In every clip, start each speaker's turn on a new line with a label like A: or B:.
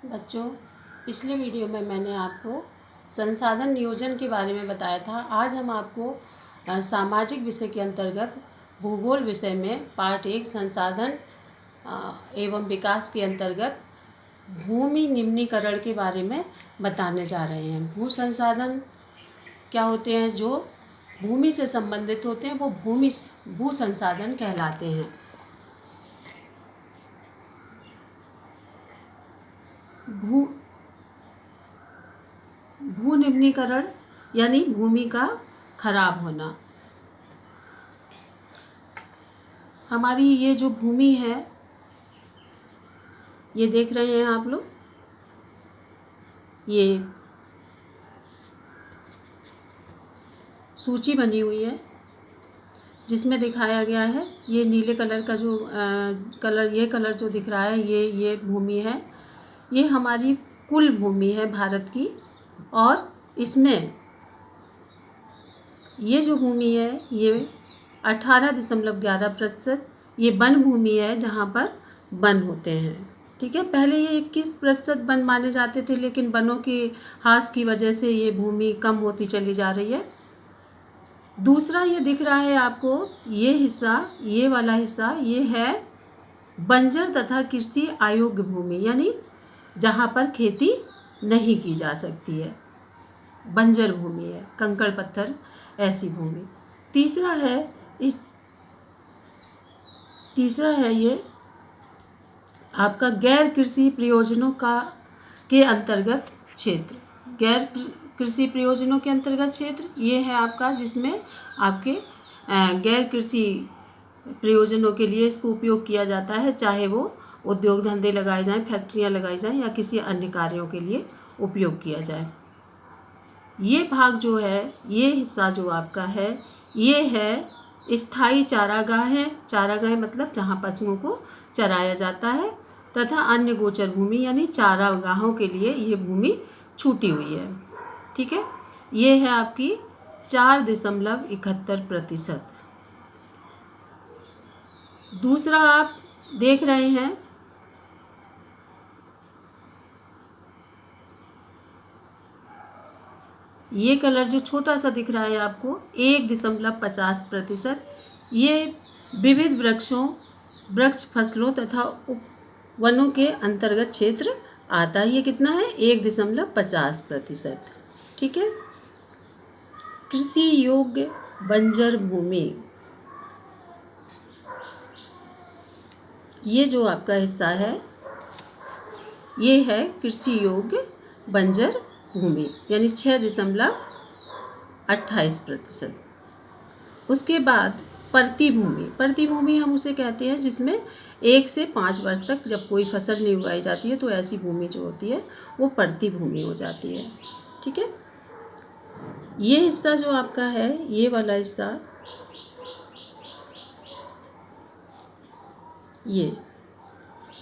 A: बच्चों, पिछले वीडियो में मैंने आपको संसाधन नियोजन के बारे में बताया था। आज हम आपको सामाजिक विषय के अंतर्गत भूगोल विषय में पार्ट 1 संसाधन एवं विकास के अंतर्गत भूमि निम्नीकरण के बारे में बताने जा रहे हैं। भू संसाधन क्या होते हैं? जो भूमि से संबंधित होते हैं वो भू संसाधन कहलाते हैं। भू निम्नीकरण यानी भूमि का खराब होना। हमारी ये जो भूमि है, ये देख रहे हैं आप लोग, ये सूची बनी हुई है जिसमें दिखाया गया है। ये नीले कलर का जो कलर जो दिख रहा है, ये भूमि है। ये हमारी कुल भूमि है भारत की, और इसमें ये जो भूमि है ये 18.11% ये वन भूमि है जहाँ पर वन होते हैं। ठीक है, पहले ये 21% वन माने जाते थे, लेकिन वनों के ह्रास की वजह से ये भूमि कम होती चली जा रही है। दूसरा ये दिख रहा है आपको, ये हिस्सा, ये वाला हिस्सा, ये है बंजर तथा कृषि अयोग्य भूमि, यानी जहाँ पर खेती नहीं की जा सकती है, बंजर भूमि है, कंकड़ पत्थर ऐसी भूमि। तीसरा है ये आपका गैर कृषि प्रयोजनों के अंतर्गत क्षेत्र। गैर कृषि प्रयोजनों के अंतर्गत क्षेत्र ये है आपका, जिसमें आपके गैर कृषि प्रयोजनों के लिए इसको उपयोग किया जाता है, चाहे वो उद्योग धंधे लगाए जाएं, फैक्ट्रियां लगाई जाएं, या किसी अन्य कार्यों के लिए उपयोग किया जाए। ये भाग जो है, ये हिस्सा जो आपका है, ये है स्थायी चारागाह है। चारागाह मतलब जहाँ पशुओं को चराया जाता है, तथा अन्य गोचर भूमि यानी चारागाहों के लिए ये भूमि छूटी हुई है। ठीक है, ये है आपकी 4.71%। दूसरा आप देख रहे हैं, ये कलर जो छोटा सा दिख रहा है आपको, 1.50%, ये विविध वृक्ष फसलों तथा वनों के अंतर्गत क्षेत्र आता है। ये कितना है? 1.50%। ठीक है, कृषि योग्य बंजर भूमि, ये जो आपका हिस्सा है ये है कृषि योग्य बंजर भूमि, यानी 6.28%। उसके बाद प्रतिभूमि हम उसे कहते हैं जिसमें 1 से 5 वर्ष तक जब कोई फसल नहीं उगाई जाती है तो ऐसी भूमि जो होती है वो प्रतिभूमि हो जाती है। ठीक है, ये हिस्सा जो आपका है, ये वाला हिस्सा,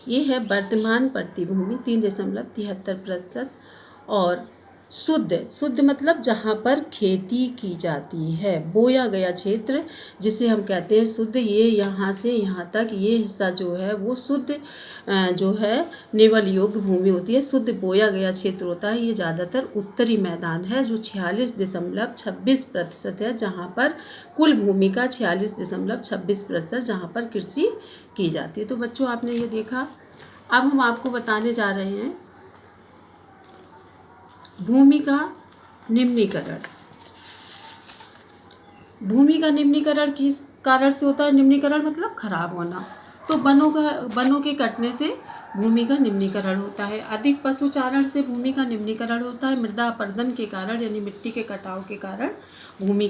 A: ये है वर्तमान प्रतिभूमि 3.73%। और शुद्ध मतलब जहाँ पर खेती की जाती है, बोया गया क्षेत्र जिसे हम कहते हैं शुद्ध, ये यहाँ से यहाँ तक ये हिस्सा जो है वो शुद्ध जो है निवल योग्य भूमि होती है। शुद्ध बोया गया क्षेत्र होता है। ये ज़्यादातर उत्तरी मैदान है जो 46.26% है, जहाँ पर कुल भूमि का 46.26% जहाँ पर कृषि की जाती है। तो बच्चों, आपने ये देखा। अब हम आपको बताने जा रहे हैं भूमि का निम्नीकरण। भूमि का निम्नीकरण किस कारण से होता है? निम्नीकरण मतलब खराब होना। तो वनों के कटने से भूमि का निम्नीकरण होता है। अधिक पशुचारण से भूमि का निम्नीकरण होता है। मृदा अपरदन के कारण यानी मिट्टी के कटाव के कारण भूमि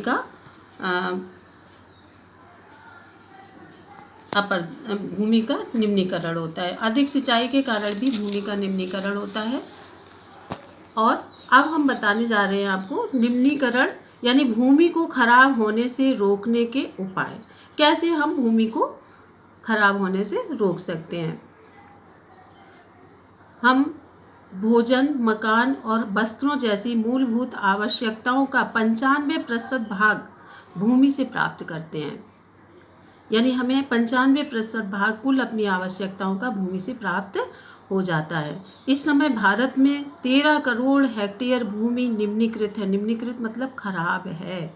A: का निम्नीकरण होता है। अधिक सिंचाई के कारण भी भूमि का निम्नीकरण होता है। और अब हम बताने जा रहे हैं आपको निम्नीकरण यानी भूमि को खराब होने से रोकने के उपाय। कैसे हम भूमि को खराब होने से रोक सकते हैं? हम भोजन, मकान और वस्त्रों जैसी मूलभूत आवश्यकताओं का 95% भाग भूमि से प्राप्त करते हैं। यानी हमें 95% भाग कुल अपनी आवश्यकताओं का भूमि से प्राप्त हो जाता है। इस समय भारत में 13 करोड़ हेक्टेयर भूमि निम्नीकृत है। निम्नीकृत मतलब खराब है।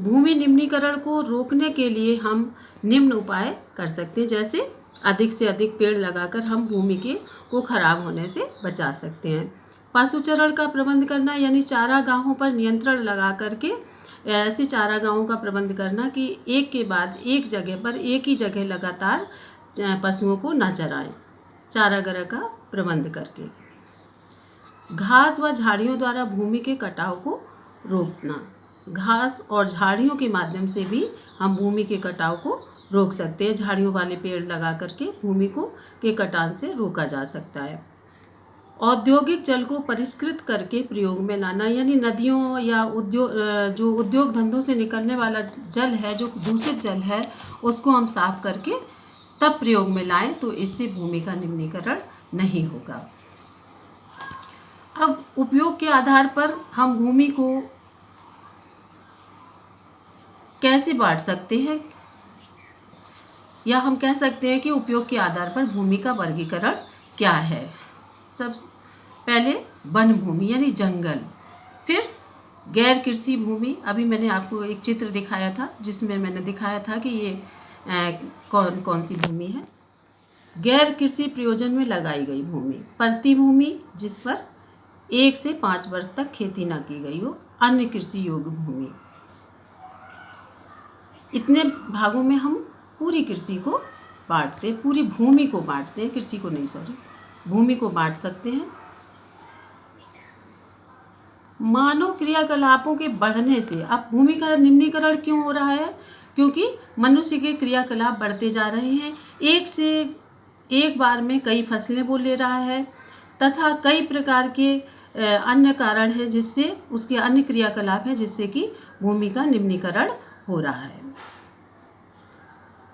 A: भूमि निम्नीकरण को रोकने के लिए हम निम्न उपाय कर सकते हैं, जैसे अधिक से अधिक पेड़ लगाकर हम भूमि को खराब होने से बचा सकते हैं। पशुचरण का प्रबंध करना, यानी चारागाहों पर नियंत्रण लगा करके ऐसे चारागाहों का प्रबंध करना कि एक के बाद एक जगह पर एक ही जगह लगातार पशुओं को न चराएं, चारागाह का प्रबंध करके। घास व झाड़ियों द्वारा भूमि के कटाव को रोकना। घास और झाड़ियों के माध्यम से भी हम भूमि के कटाव को रोक सकते हैं। झाड़ियों वाले पेड़ लगा करके भूमि को के कटान से रोका जा सकता है। औद्योगिक जल को परिष्कृत करके प्रयोग में लाना, यानी नदियों या जो उद्योग धंधों से निकलने वाला जल है, जो दूषित जल है, उसको हम साफ करके तब प्रयोग में लाएं, तो इससे भूमि का निम्नीकरण नहीं होगा। अब उपयोग के आधार पर हम भूमि को कैसे बांट सकते हैं, या हम कह सकते हैं कि उपयोग के आधार पर भूमि का वर्गीकरण क्या है। सब पहले वन भूमि यानी जंगल, फिर गैर कृषि भूमि। अभी मैंने आपको एक चित्र दिखाया था जिसमें मैंने दिखाया था कि ये कौन कौन सी भूमि है। गैर कृषि प्रयोजन में लगाई गई भूमि, प्रति भूमि जिस पर 1 से 5 वर्ष तक खेती न की गई हो, अन्य कृषि योग्य भूमि। इतने भागों में हम पूरी कृषि को बांटते हैं, पूरी भूमि को बांटते हैं, कृषि को नहीं, भूमि को बांट सकते हैं। मानव क्रियाकलापों के बढ़ने से, अब भूमि का निम्नीकरण क्यों हो रहा है? क्योंकि मनुष्य के क्रियाकलाप बढ़ते जा रहे हैं। एक से एक बार में कई फसलें बो ले रहा है, तथा कई प्रकार के अन्य कारण हैं जिससे उसके अन्य क्रियाकलाप हैं जिससे कि भूमि का निम्नीकरण हो रहा है।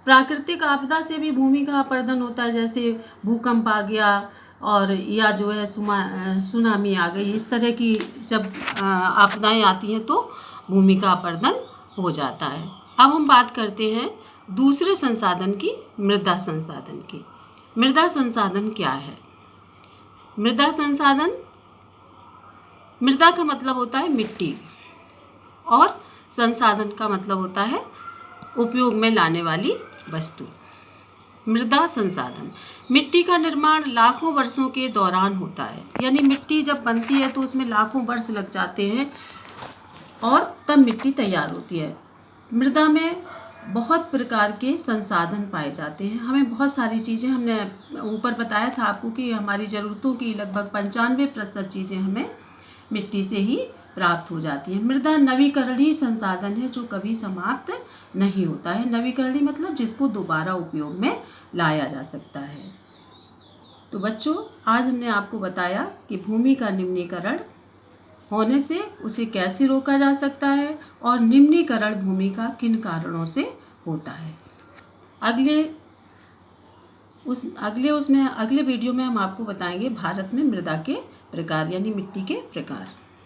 A: प्राकृतिक आपदा से भी भूमि का अपरदन होता है, जैसे भूकंप आ गया और या जो है सुनामी आ गई। इस तरह की जब आपदाएं आती हैं तो भूमि का अपरदन हो जाता है। अब हम बात करते हैं दूसरे संसाधन की, मृदा संसाधन की। मृदा संसाधन क्या है? मृदा संसाधन, मृदा का मतलब होता है मिट्टी, और संसाधन का मतलब होता है उपयोग में लाने वाली वस्तु। मृदा संसाधन, मिट्टी का निर्माण लाखों वर्षों के दौरान होता है, यानी मिट्टी जब बनती है तो उसमें लाखों वर्ष लग जाते हैं और तब मिट्टी तैयार होती है। मृदा में बहुत प्रकार के संसाधन पाए जाते हैं। हमें बहुत सारी चीज़ें, हमने ऊपर बताया था आपको कि हमारी ज़रूरतों की लगभग 95% चीज़ें हमें मिट्टी से ही प्राप्त हो जाती है। मृदा नवीकरणीय संसाधन है जो कभी समाप्त नहीं होता है। नवीकरणीय मतलब जिसको दोबारा उपयोग में लाया जा सकता है। तो बच्चों, आज हमने आपको बताया कि भूमि का निम्नीकरण होने से उसे कैसे रोका जा सकता है और निम्नीकरण भूमि का किन कारणों से होता है। अगले वीडियो में हम आपको बताएंगे भारत में मृदा के प्रकार, यानी मिट्टी के प्रकार।